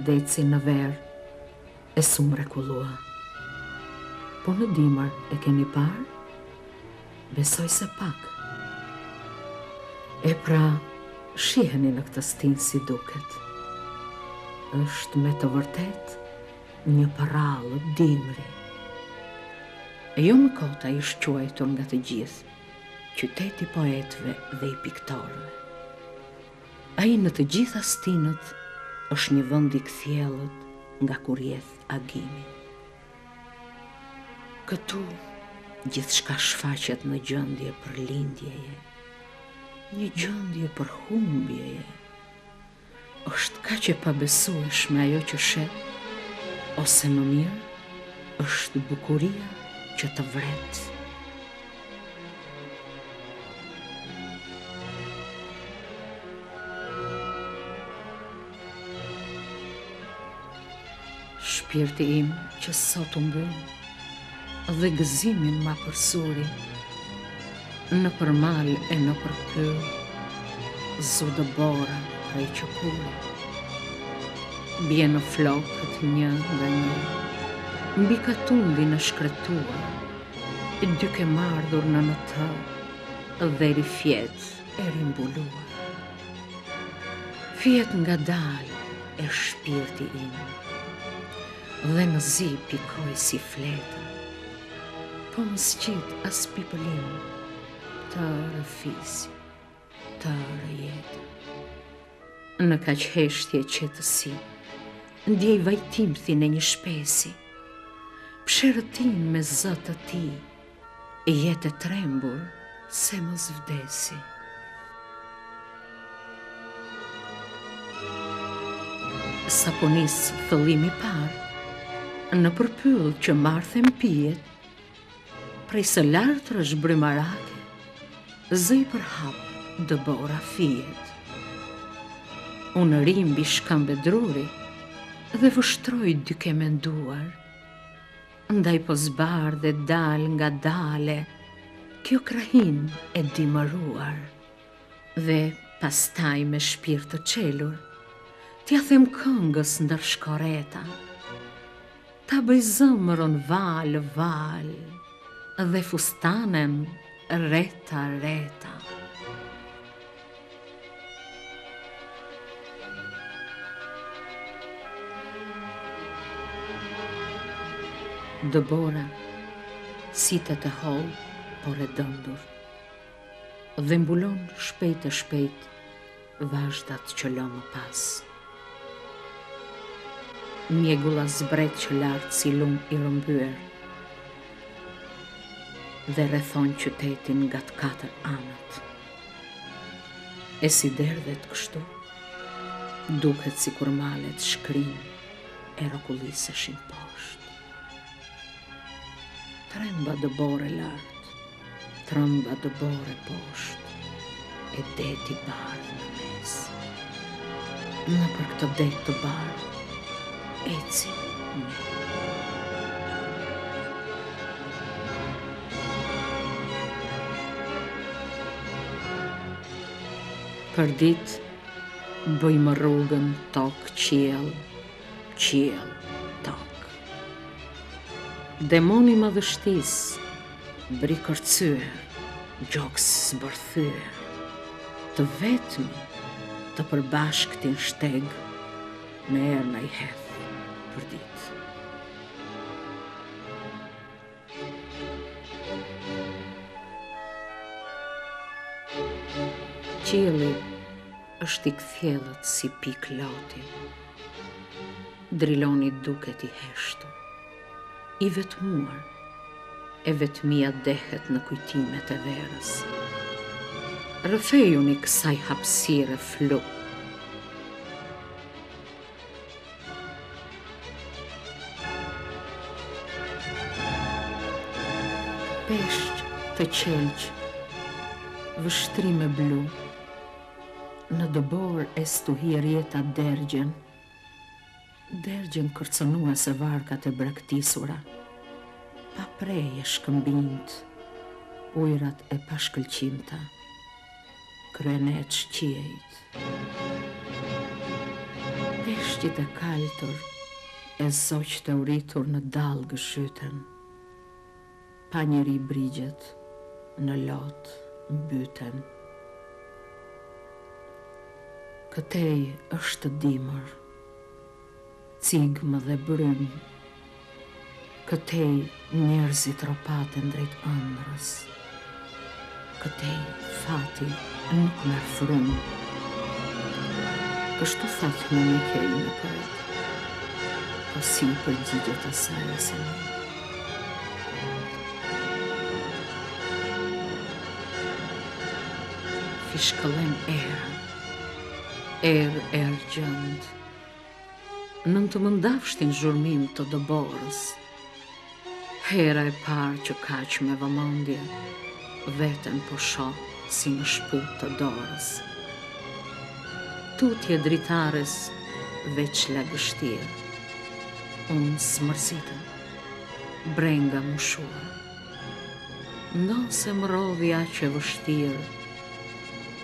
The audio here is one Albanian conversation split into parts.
deci në verë, e su mrekullua. Po në dimër e keni parë? Besoj se pak. E pra, shiheni në këtë stinë si duket. Është me të vërtet një parallë dimri. E jo më kota ishtë quajtur nga të gjithë, qyteti poetëve dhe i piktorëve. Ai në të gjitha stinët është një vend i kthjellët nga kur jeth agimi. Këtu gjithçka shfaqet në gjendje për lindjeje, një gjendje për humbjeje. Është kaq e pabesueshme ajo që shet, ose më mirë, është bukuria që të vret. Shpirti im që sot u mbyll dhe gëzimin ma përsuri, në përmal e në përpyll, zodë bora prej qëkulli. Bje në flokët një nga një, mbi katundin e shkretuar, dyke mardhur në të, dhe rifjet e rimbuluar. Fjet nga dal e shpirti im, dhe në zi pikoj si fleta, po më sqit as pipëlim, të rëfisi, të rëjetë. Në kaq heshtje qetësi, ndjej vajtimthin e një shpesi, psherëtin me zët të ti, jetë e trembur se mos vdesi. Sa po nis thëllimi parë, në përpyll që marthem pijet, prej së lartë rëshbrymarake, zëj për hap dëbora fijet. Unë rimbi shkambedruri dhe vështroj dyke menduar, ndaj po zbar dhe dal nga dale, kjo krahin e dimëruar, dhe pastaj me shpirt të qelur, t'ja them këngës ndër shkoreta, ta bëj zëmërën val, val, dhe fustanem reta, reta. Dëbora, sitet e holl, por e dëndur, dhe mbulon shpejt e shpejt vazhdat që lë më pas. Mjegulla zbret që lartë si lum i rëmbyer, dhe rrethon qytetin nga të katër anët. E si derdhet kështu, duket si kur malet shkrim e rokulliseshin poshtë. Tremba dëbore lartë, tremba dëbore poshtë, e deti bardhë në mes. Në për këtë det të bardhë, eci me. Për dit, bëjmë rrugën tokë qiell, qiell tokë. Demoni madhështis, brikërcyer, gjoks zbërthyer, të vetmi, të përbashkëtin shteg, me erna i heth për dit. Qielli është i kthjellët si pik loti, driloni duket i heshtur, i vetmuar, e vetmia dehet në kujtimet e verës. Rrëfejuni kësaj hapësire flu. Peshq të qelq, vështrime blu, në dëbor e stuhir jeta dergjen, dergjen kërcënuese varkat e braktisura, pa preje shkëmbimt, ujrat e pashkëlqimta, kryenet shqiejt. Peshq Peshqit e kaltur e zoqt e uritur në dalë gëshyten, pa njeri brigjet në lot mbyten. Këtej është dimër, cigmë dhe brym, këtej njerëzit ropaten drejt ëndrës, këtej fati nuk merr frymë. Kështu thatë në një kej në poet, po si përgjigjet asaj se një. Fishkëllen erë gjënd, nën të mëndafshtin zhurmim të dëborës, hera e parë që kaq me vëmendje, veten po shoh si në shput të dorës. Tutje dritares veç lagështir, unë smërsitën, brenga mushuar. Ndose më rodhi aq e vështirë,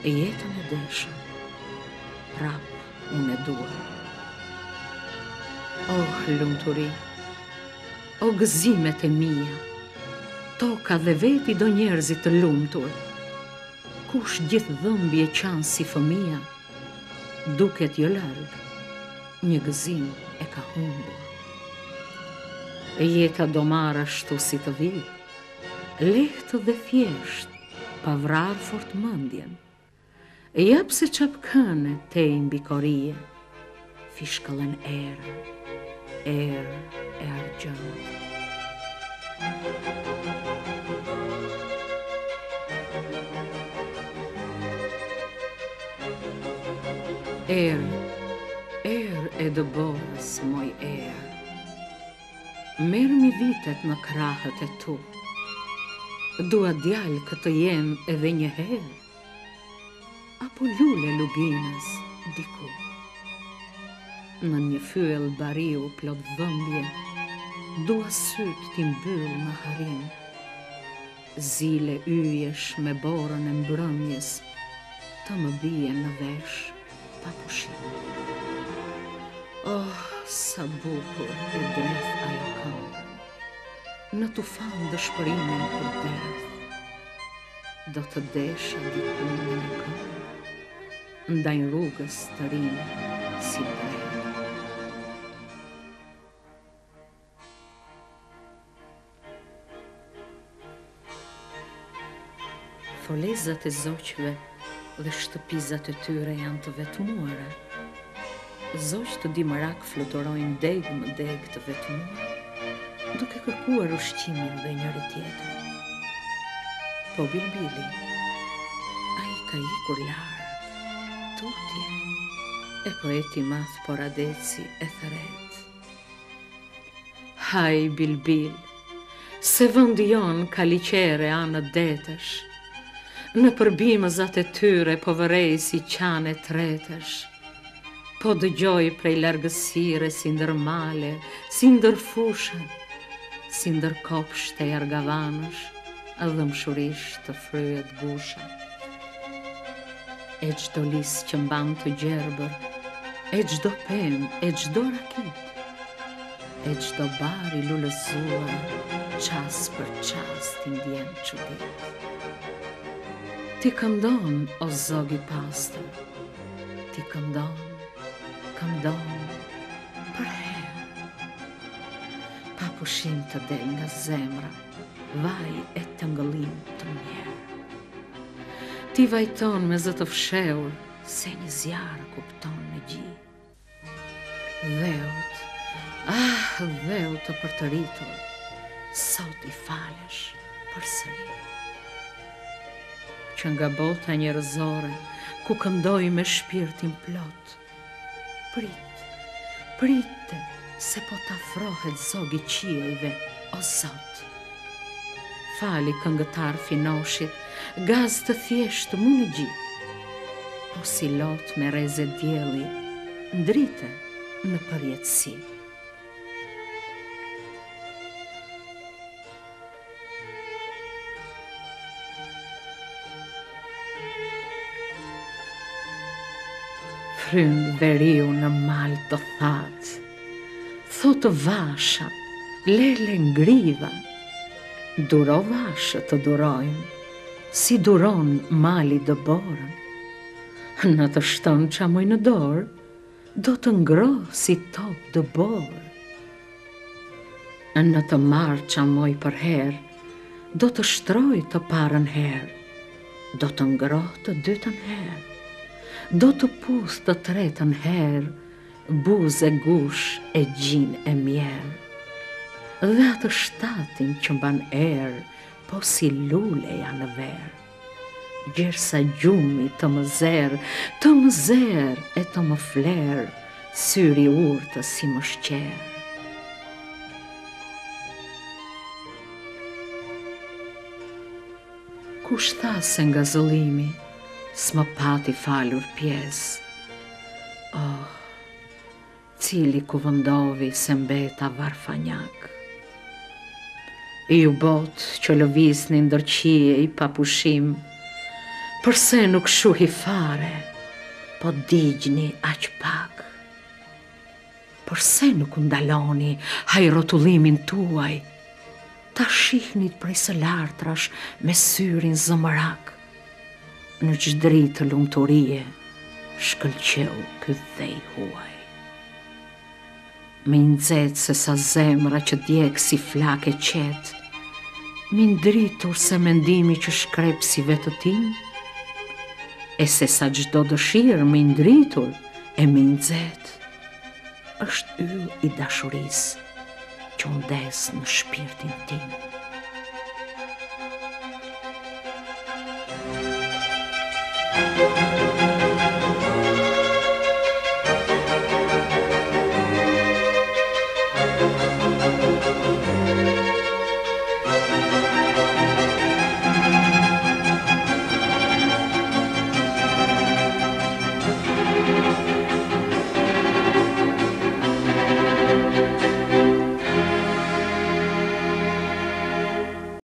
jetën e desha, prap unë e dua. Oh, lumturi, o gëzimet e mia, toka dhe veti do njerëzit të lumtur, kush gjithë dhëmbje qanë si fëmia, duket jo larg, një gëzim e ka humbur. Jeta do marrë ashtu si të vi, lehtë dhe thjesht, pa vrarë fort mendjen. Jap se qap këne te mbi korije, fishkëllen erë e argjënd. Erë e dëborës, moj erë, merë mi vitet në krahët e tu, dua djalë këtë jem edhe një herë, apo lule luginës diku. Në një fyell bariu plot dhëmbje, dua syt t'i mbyll në harim, zile yjesh me borën e mbrëmjes, të më bie në vesh pa pushim. Oh, sa bukur e dreth ajo këngë, në tufan dëshpërimin për derdh, do të desha diku në një këngë, ndaj rrugës të rinë si brejë. Folezat e zoqve dhe shtëpizat e tyre janë të vetmuara. Zoq të dimërak fluturojnë deg më deg të vetmuar, duke kërkuar ushqimin dhe njëri tjetër. Po Bilbili, ai ka ikur larg, tutje, e poeti madh Poradeci e thret. Haj Bilbil, se vendi jon ka liqere anë detesh, në përbimëzat e tyre po vërej si qane tretësh, po dëgjoj prej largësire si ndër male, si ndër fushë, si ndër kopsht e jargavanësh, edhe mshurish të fryet gusha. E gjdo lis që mban të gjerbër, e gjdo pem, e gjdo rakit, e gjdo bar i lullëzuar, qas për qas t'indjen çudit. Ti këndon, o zog i pastër, ti këndon, për herë. Pa pushim të del nga zemra, vaj e të ngëllim të mjerë. Ti vajton me zë të fsheur, se një zjarë kupton në gji. Dheut, dheut të për të rritur, sot i falesh për sëri. Që nga bota njerëzore, ku këndoj me shpirtin plot, prite, se po t'afrohet zogi qiejve, o Zot. Fali këngëtar finoshit, gaz të thjesht mu në gjit, po si lot me reze djeli, ndrite në përjetësi. shtryn veriu në mal të thatë. Thotë vasha, lele ngriva, duro vasha të durojmë, si duron mali dëborën. Në të shton qa moj në dorë, do të ngroh si top dëborë. Në të marë qa moj për herë, do të shtroj të parën herë, do të ngroh të dytën herë, do të pus të tretën herë, buzë e gush e gjin e mjerë. Dhe atë shtatin që mban erë, po si lule ja në verë. Gjersa gjumi të më zerë e të më flerë, syri urtë si më shqerë. Kush tha se nga zëllimi, s'më pati falur pjesë. Oh, cili ku vëndovi se mbeta varfanjak. Ju bot që lëvisni ndërqie i papushim, përse nuk shuhi fare, po digjni aq pak. Përse nuk ndaloni hajrotullimin tuaj, ta shihnit prej së lartrash me syrin zëmërak. Në çdri të lumturie, shkëlqeu ky dhej huaj. Me nxetë se sa zemra që djek si flak e qetë, mi ndritur se mendimi që shkrep si vetë tim, e se sa gjdo dëshirë mi ndritur e mi nxetë, është yll i dashurisë që undes në shpirtin tim.